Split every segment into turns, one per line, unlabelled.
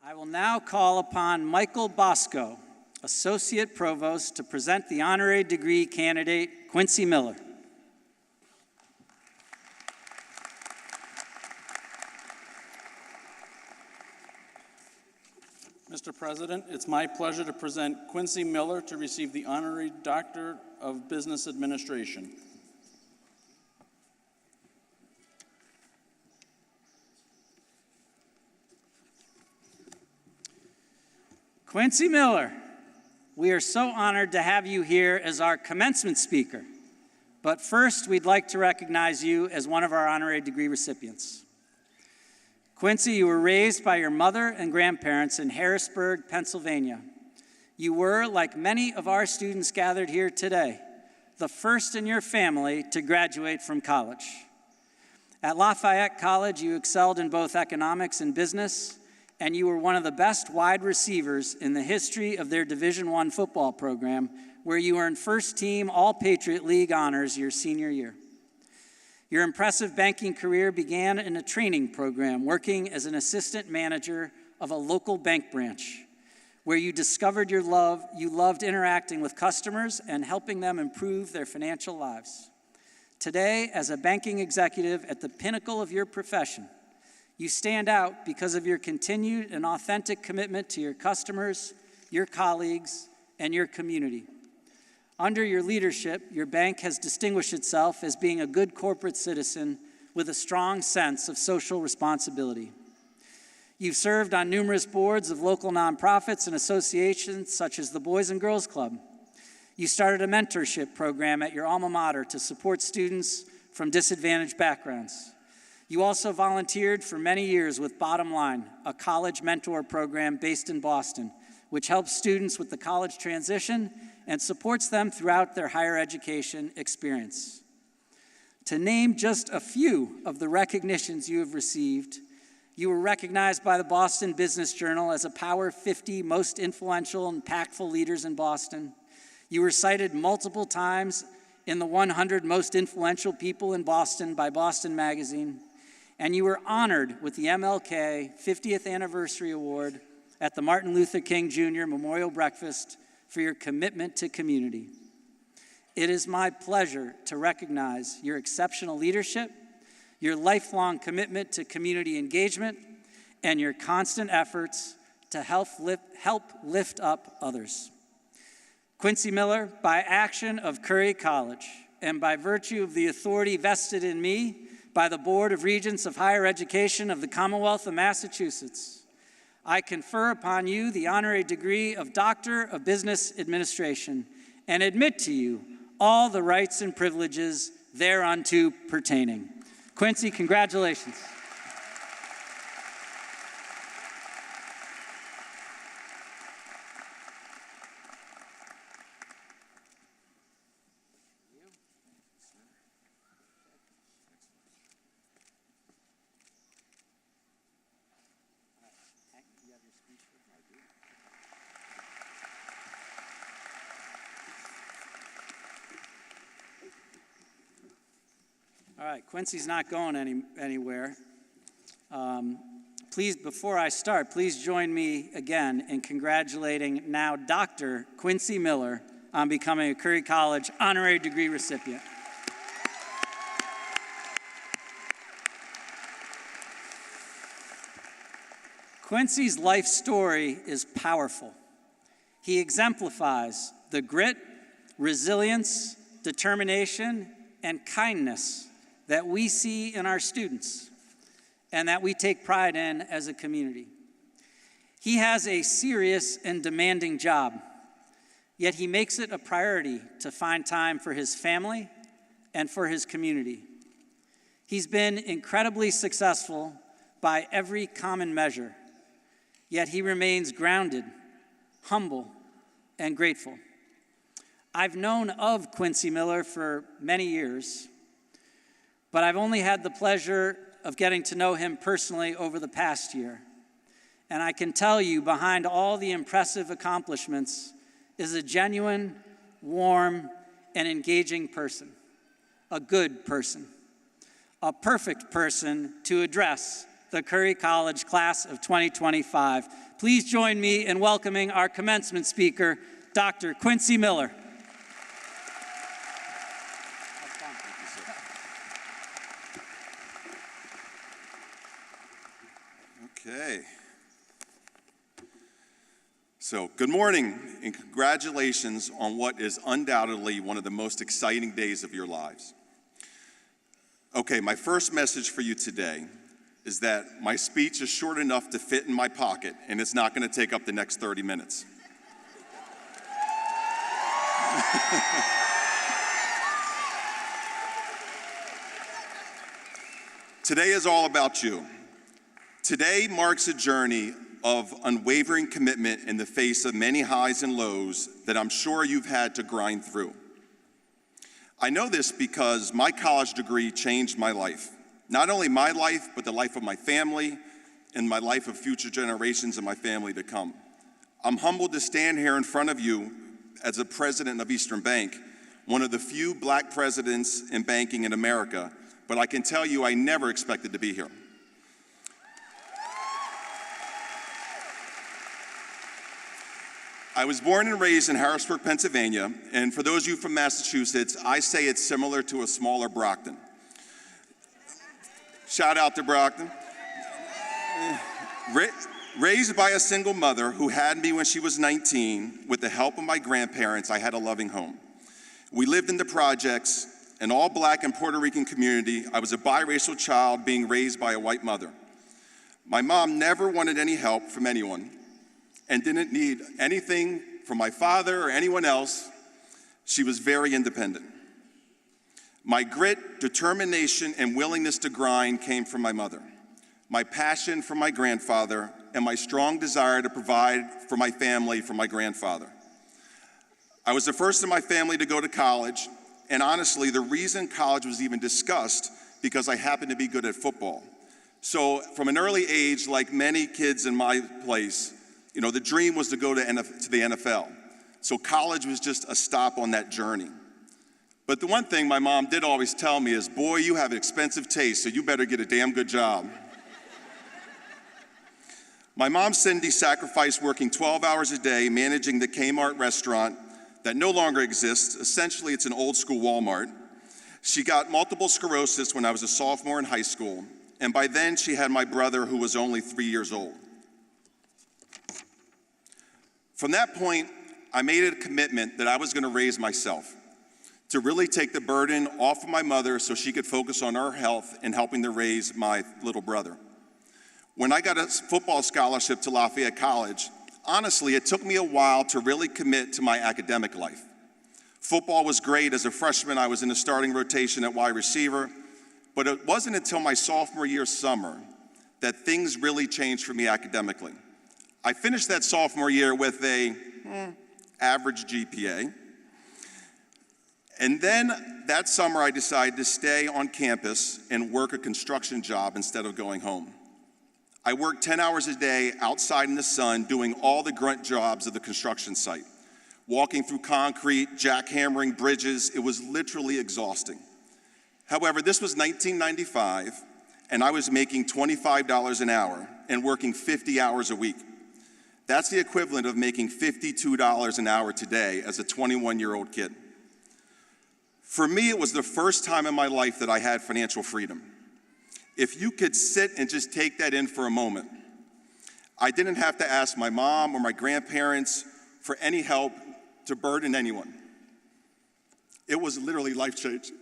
I will now call upon Michael Bosco, Associate Provost, to present the honorary degree candidate, Quincy Miller.
Mr. President, it's my pleasure to present Quincy Miller to receive the Honorary Doctor of Business Administration.
Quincy Miller, we are so honored to have you here as our commencement speaker. But first, we'd like to recognize you as one of our honorary degree recipients. Quincy, you were raised by your mother and grandparents in Harrisburg, Pennsylvania. You were, like many of our students gathered here today, the first in your family to graduate from college. At Lafayette College, you excelled in both economics and business, and you were one of the best wide receivers in the history of their Division I football program, where you earned first-team All-Patriot League honors your senior year. Your impressive banking career began in a training program, working as an assistant manager of a local bank branch, where you discovered you loved interacting with customers and helping them improve their financial lives. Today, as a banking executive at the pinnacle of your profession, you stand out because of your continued and authentic commitment to your customers, your colleagues, and your community. Under your leadership, your bank has distinguished itself as being a good corporate citizen with a strong sense of social responsibility. You've served on numerous boards of local nonprofits and associations such as the Boys and Girls Club. You started a mentorship program at your alma mater to support students from disadvantaged backgrounds. You also volunteered for many years with Bottom Line, a college mentor program based in Boston, which helps students with the college transition and supports them throughout their higher education experience. To name just a few of the recognitions you have received, you were recognized by the Boston Business Journal as a Power 50 most influential and impactful leaders in Boston. You were cited multiple times in the 100 most influential people in Boston by Boston Magazine. And you were honored with the MLK 50th Anniversary Award at the Martin Luther King Jr. Memorial Breakfast for your commitment to community. It is my pleasure to recognize your exceptional leadership, your lifelong commitment to community engagement, and your constant efforts to help lift up others. Quincy Miller, by action of Curry College and by virtue of the authority vested in me by the Board of Regents of Higher Education of the Commonwealth of Massachusetts, I confer upon you the honorary degree of Doctor of Business Administration and admit to you all the rights and privileges thereunto pertaining. Quincy, congratulations. All right, Quincy's not going anywhere. Please, before I start, please join me again in congratulating now Dr. Quincy Miller on becoming a Curry College honorary degree recipient. Quincy's life story is powerful. He exemplifies the grit, resilience, determination, and kindness that we see in our students and that we take pride in as a community. He has a serious and demanding job, yet he makes it a priority to find time for his family and for his community. He's been incredibly successful by every common measure, yet he remains grounded, humble, and grateful. I've known of Quincy Miller for many years, but I've only had the pleasure of getting to know him personally over the past year. And I can tell you, behind all the impressive accomplishments is a genuine, warm, and engaging person, a good person, a perfect person to address the Curry College class of 2025. Please join me in welcoming our commencement speaker, Dr. Quincy Miller.
Okay. So, good morning and congratulations on what is undoubtedly one of the most exciting days of your lives. Okay, my first message for you today is that my speech is short enough to fit in my pocket and it's not going to take up the next 30 minutes. Today is all about you. Today marks a journey of unwavering commitment in the face of many highs and lows that I'm sure you've had to grind through. I know this because my college degree changed my life. Not only my life, but the life of my family and my life of future generations of my family to come. I'm humbled to stand here in front of you as the president of Eastern Bank, one of the few black presidents in banking in America, but I can tell you I never expected to be here. I was born and raised in Harrisburg, Pennsylvania, and for those of you from Massachusetts, I say it's similar to a smaller Brockton. Shout out to Brockton. Raised by a single mother who had me when she was 19, with the help of my grandparents, I had a loving home. We lived in the projects, an all-black and Puerto Rican community. I was a biracial child being raised by a white mother. My mom never wanted any help from anyone and didn't need anything from my father or anyone else. She was very independent. My grit, determination, and willingness to grind came from my mother. My passion for my grandfather and my strong desire to provide for my family from my grandfather. I was the first in my family to go to college, and honestly, the reason college was even discussed because I happened to be good at football. So from an early age, like many kids in my place, the dream was to go to the NFL. So college was just a stop on that journey. But the one thing my mom did always tell me is, boy, you have expensive taste, so you better get a damn good job. My mom, Cindy, sacrificed working 12 hours a day managing the Kmart restaurant that no longer exists. Essentially, it's an old school Walmart. She got multiple sclerosis when I was a sophomore in high school, and by then she had my brother who was only 3 years old. From that point, I made a commitment that I was going to raise myself, to really take the burden off of my mother so she could focus on her health and helping to raise my little brother. When I got a football scholarship to Lafayette College, honestly, it took me a while to really commit to my academic life. Football was great. As a freshman, I was in the starting rotation at wide receiver, but it wasn't until my sophomore year summer that things really changed for me academically. I finished that sophomore year with a average GPA. And then that summer I decided to stay on campus and work a construction job instead of going home. I worked 10 hours a day outside in the sun doing all the grunt jobs of the construction site. Walking through concrete, jackhammering bridges, it was literally exhausting. However, this was 1995 and I was making $25 an hour and working 50 hours a week. That's the equivalent of making $52 an hour today as a 21-year-old kid. For me, it was the first time in my life that I had financial freedom. If you could sit and just take that in for a moment, I didn't have to ask my mom or my grandparents for any help to burden anyone. It was literally life-changing.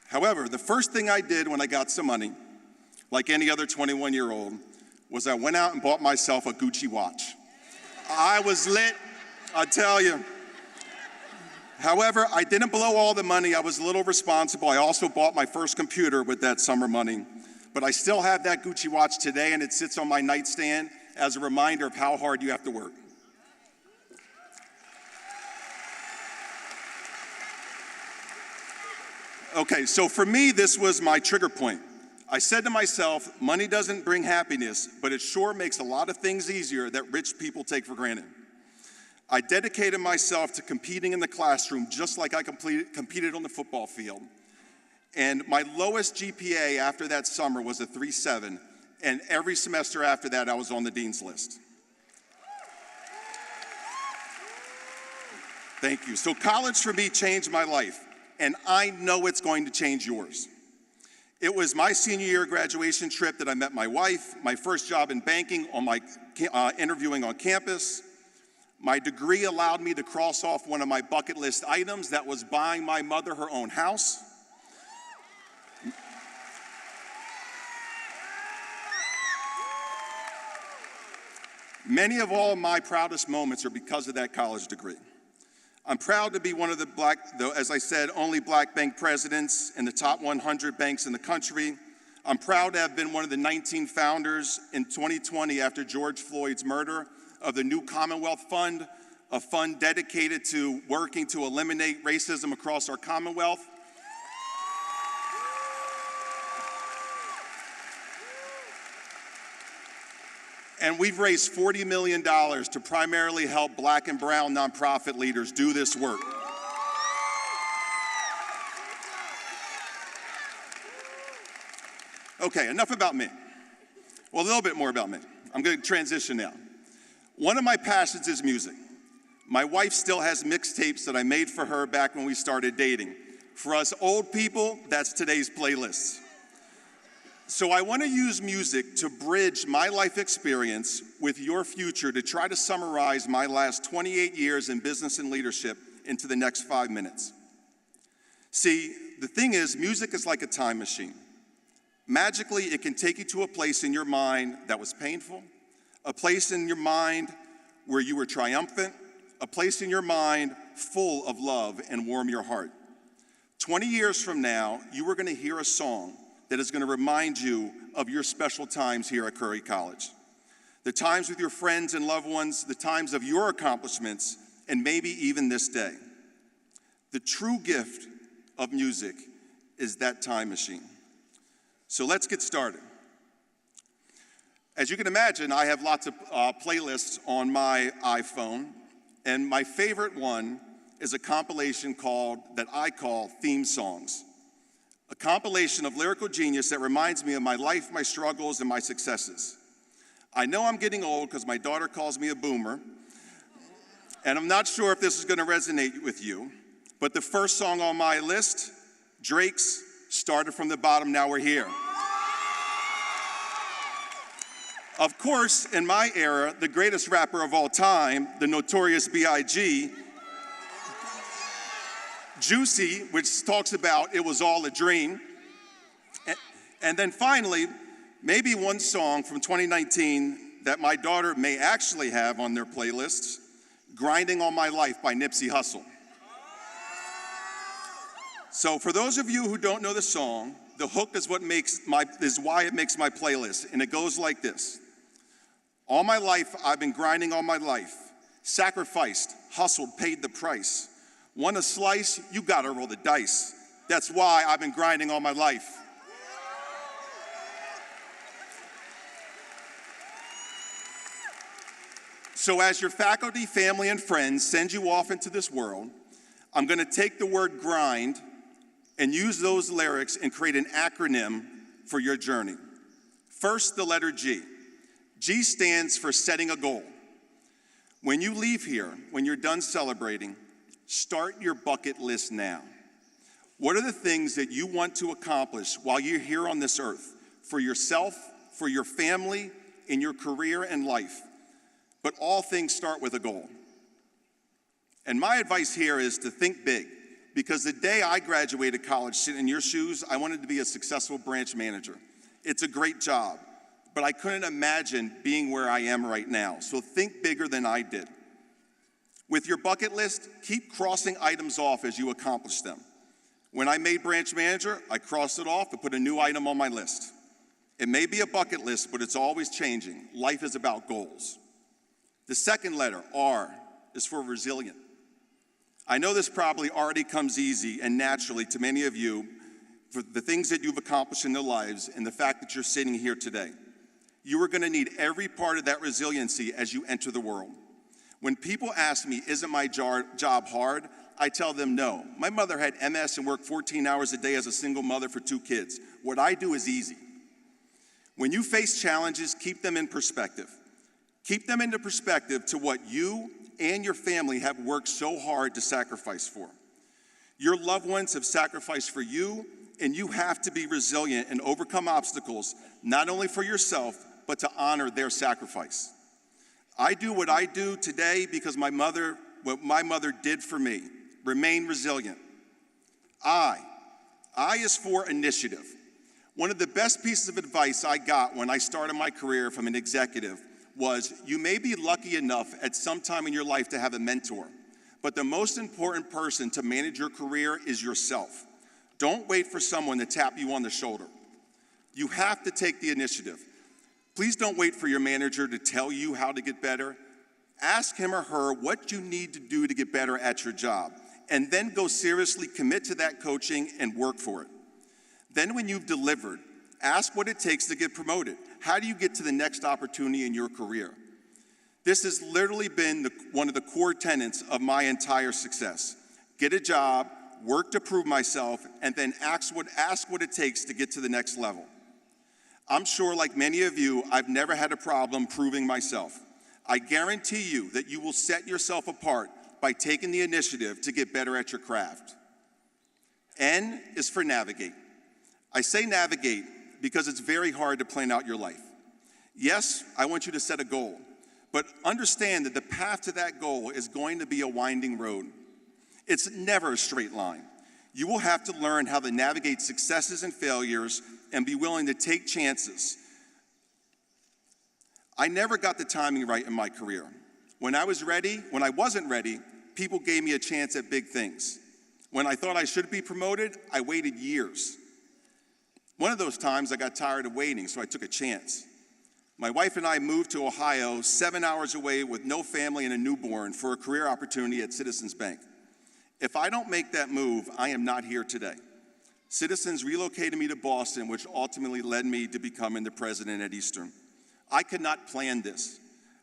However, the first thing I did when I got some money, like any other 21-year-old, was I went out and bought myself a Gucci watch. I was lit, I tell you. However, I didn't blow all the money. I was a little responsible. I also bought my first computer with that summer money. But I still have that Gucci watch today, and it sits on my nightstand as a reminder of how hard you have to work. Okay, so for me, this was my trigger point. I said to myself, money doesn't bring happiness, but it sure makes a lot of things easier that rich people take for granted. I dedicated myself to competing in the classroom just like I competed on the football field. And my lowest GPA after that summer was a 3.7, and every semester after that I was on the dean's list. Thank you. So college for me changed my life, and I know it's going to change yours. It was my senior year graduation trip that I met my wife, my first job in banking on my interviewing on campus. My degree allowed me to cross off one of my bucket list items, that was buying my mother her own house. Many of all my proudest moments are because of that college degree. I'm proud to be one of the as I said, only black bank presidents in the top 100 banks in the country. I'm proud to have been one of the 19 founders in 2020 after George Floyd's murder of the new Commonwealth Fund, a fund dedicated to working to eliminate racism across our Commonwealth. And we've raised $40 million to primarily help black and brown nonprofit leaders do this work. Okay, enough about me. Well, a little bit more about me. I'm going to transition now. One of my passions is music. My wife still has mixtapes that I made for her back when we started dating. For us old people, that's today's playlists. So I want to use music to bridge my life experience with your future to try to summarize my last 28 years in business and leadership into the next 5 minutes. See, the thing is, music is like a time machine. Magically, it can take you to a place in your mind that was painful, a place in your mind where you were triumphant, a place in your mind full of love and warm your heart. 20 years from now, you are going to hear a song that is going to remind you of your special times here at Curry College. The times with your friends and loved ones, the times of your accomplishments, and maybe even this day. The true gift of music is that time machine. So let's get started. As you can imagine, I have lots of playlists on my iPhone, and my favorite one is a compilation that I call Theme Songs. A compilation of lyrical genius that reminds me of my life, my struggles, and my successes. I know I'm getting old because my daughter calls me a boomer, and I'm not sure if this is going to resonate with you, but the first song on my list, Drake's Started From the Bottom, Now We're Here. Of course, in my era, the greatest rapper of all time, the notorious B.I.G., Juicy, which talks about it was all a dream. And then finally, maybe one song from 2019 that my daughter may actually have on their playlists, Grinding All My Life by Nipsey Hussle. So for those of you who don't know the song, the hook is why it makes my playlist, and it goes like this. All my life, I've been grinding all my life, sacrificed, hustled, paid the price. Want a slice? You gotta roll the dice. That's why I've been grinding all my life. So as your faculty, family, and friends send you off into this world, I'm gonna take the word grind and use those lyrics and create an acronym for your journey. First, the letter G. G stands for setting a goal. When you leave here, when you're done celebrating, start your bucket list now. What are the things that you want to accomplish while you're here on this earth? For yourself, for your family, in your career and life. But all things start with a goal. And my advice here is to think big, because the day I graduated college, sitting in your shoes, I wanted to be a successful branch manager. It's a great job, but I couldn't imagine being where I am right now. So think bigger than I did. With your bucket list, keep crossing items off as you accomplish them. When I made branch manager, I crossed it off and put a new item on my list. It may be a bucket list, but it's always changing. Life is about goals. The second letter, R, is for resilient. I know this probably already comes easy and naturally to many of you, for the things that you've accomplished in their lives and the fact that you're sitting here today. You are going to need every part of that resiliency as you enter the world. When people ask me, isn't my job hard? I tell them no. My mother had MS and worked 14 hours a day as a single mother for 2 kids. What I do is easy. When you face challenges, keep them in perspective. Keep them into perspective to what you and your family have worked so hard to sacrifice for. Your loved ones have sacrificed for you, and you have to be resilient and overcome obstacles, not only for yourself, but to honor their sacrifice. I do what I do today because what my mother did for me. Remain resilient. I is for initiative. One of the best pieces of advice I got when I started my career from an executive was, you may be lucky enough at some time in your life to have a mentor, but the most important person to manage your career is yourself. Don't wait for someone to tap you on the shoulder. You have to take the initiative. Please don't wait for your manager to tell you how to get better. Ask him or her what you need to do to get better at your job, and then go seriously commit to that coaching and work for it. Then when you've delivered, ask what it takes to get promoted. How do you get to the next opportunity in your career? This has literally been one of the core tenets of my entire success. Get a job, work to prove myself, and then ask what it takes to get to the next level. I'm sure, like many of you, I've never had a problem proving myself. I guarantee you that you will set yourself apart by taking the initiative to get better at your craft. N is for navigate. I say navigate because it's very hard to plan out your life. Yes, I want you to set a goal, but understand that the path to that goal is going to be a winding road. It's never a straight line. You will have to learn how to navigate successes and failures and be willing to take chances. I never got the timing right in my career. When I wasn't ready, people gave me a chance at big things. When I thought I should be promoted, I waited years. One of those times I got tired of waiting, so I took a chance. My wife and I moved to Ohio, 7 hours away with no family and a newborn, for a career opportunity at Citizens Bank. If I don't make that move, I am not here today. Citizens relocated me to Boston, which ultimately led me to becoming the president at Eastern. I could not plan this.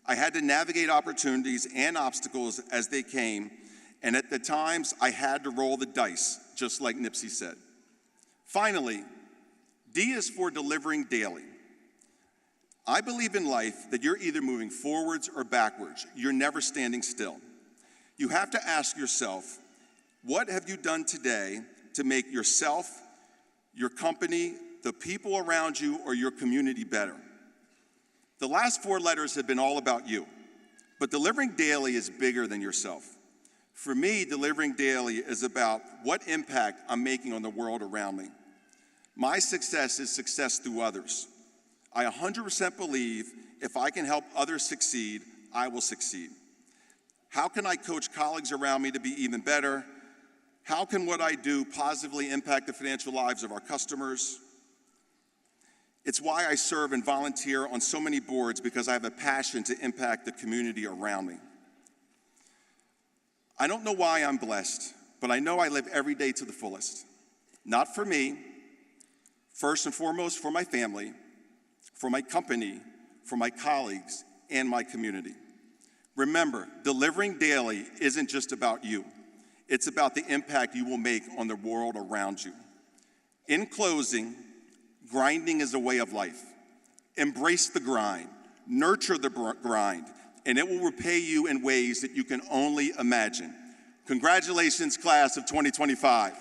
I had to navigate opportunities and obstacles as they came, and at the times I had to roll the dice, just like Nipsey said. Finally, D is for delivering daily. I believe in life that you're either moving forwards or backwards. You're never standing still. You have to ask yourself, what have you done today to make yourself, your company, the people around you, or your community better? The last 4 letters have been all about you, but delivering daily is bigger than yourself. For me, delivering daily is about what impact I'm making on the world around me. My success is success through others. I 100% believe if I can help others succeed, I will succeed. How can I coach colleagues around me to be even better? How can what I do positively impact the financial lives of our customers? It's why I serve and volunteer on so many boards, because I have a passion to impact the community around me. I don't know why I'm blessed, but I know I live every day to the fullest. Not for me, first and foremost for my family, for my company, for my colleagues, and my community. Remember, delivering daily isn't just about you. It's about the impact you will make on the world around you. In closing, grinding is a way of life. Embrace the grind, nurture the grind, and it will repay you in ways that you can only imagine. Congratulations, class of 2025.